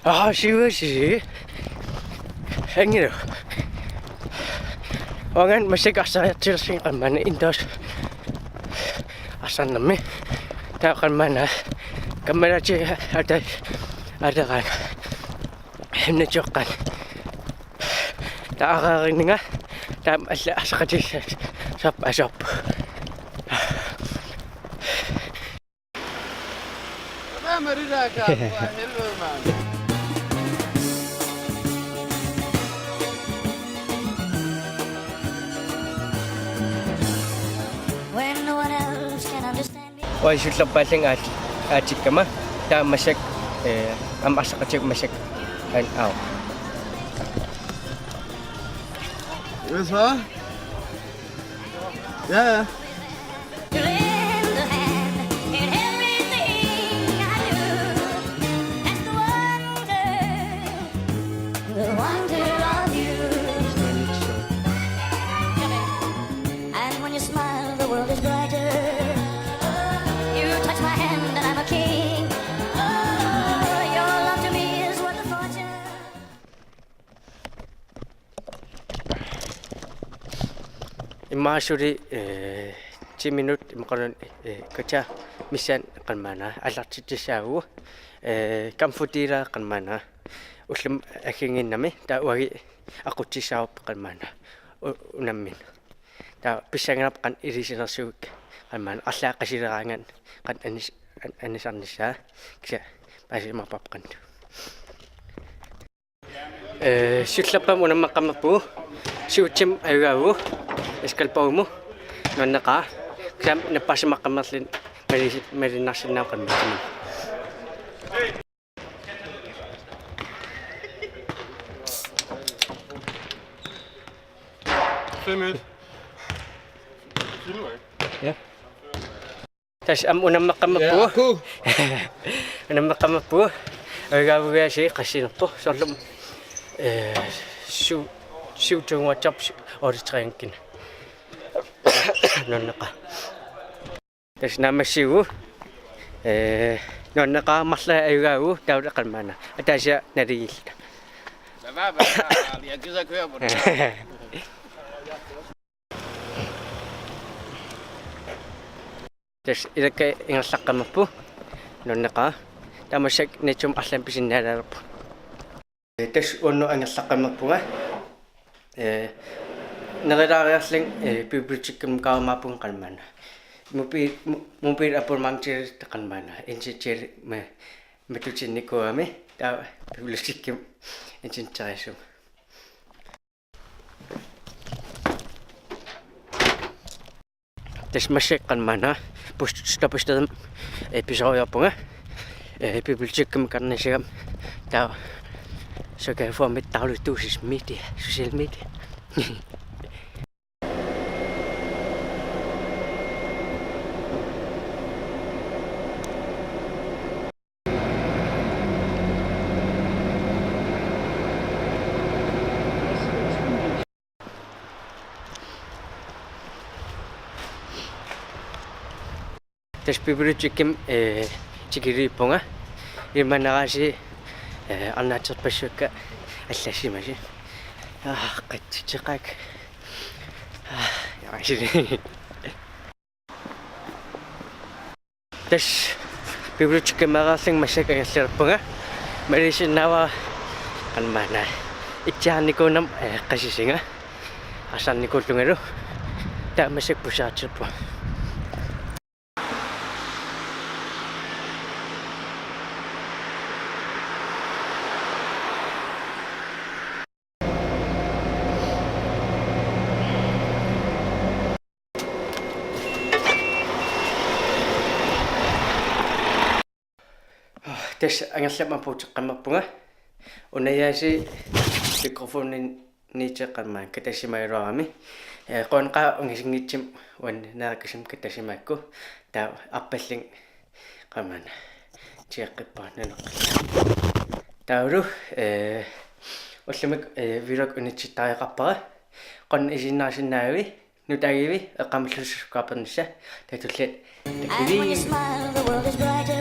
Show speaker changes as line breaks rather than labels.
시것이 행위로 orang masih kasar cersin kan mana indos asal nama tak kan mana kamera cie ada kan ini kan tak akan ini ngah tak asal kecil asap Wah, sudah paling acik kama, dah masak, masak acik masak, kan, aw.
Yes, huh? Yeah.
Masuri 10 minut makanan kerja misian kan mana alat cicisau kamfutira kan mana uslim akingin nami tak wari aku cisau kan mana unamin tak pisang nap kan irisin nasuk kan mana asal kasirangan kan anis kisah pasti mapapkan siapa mau nama kamu pu siucem ayau Eskal pa mo na naka ksam na pas makamaslin marinasin na kan mo. Ya. Tas unang makamapo. Unang makamapo. Gawin siya kasi to solom siu chung wachap or trengkin. Nonaka. Terus nama siu, nonaka maslah ayau tahu kan mana. Ada siapa nari.
Lihat juga kau apa?
Terus ini kayak yang sakam apa? Nonaka. Tahu sih ni cuma asal pisin nara apa. Terus ono yang sakam apa? Nagarasling pibrichikim ka mapung kan mana mupir apur mangcir tekan mana incicir metucin niko ame ta pibrichikim incin chaisum tes masek kan mana post episode apa pibrichikim kan nasiam ta so kayak format tahu itu sosial media Terus piburu cikim cikiri ponga, irman nasi anak terpesuka asasi masih, kecikak, yang asli. Terus piburu cikim marasing masih kayak serponga, merisi nawa kan mana, ikan niko nam kasih singa, asal niko tunggu, tak masih pusat serpong. Terus angasap mapucak kan mapunga. Unaya si mikrofon ni cakap man kita si may rami. Kon ka ngisingicim wan na kasim kita si mayko. Ta apesling kaman. Cakap pa na. Tauru uslimik virag unicitaya kapa. Kon isinasin nawi. Nutayiwi kamslus kapan siya. Tetulit.
And when you smile, the world is brighter.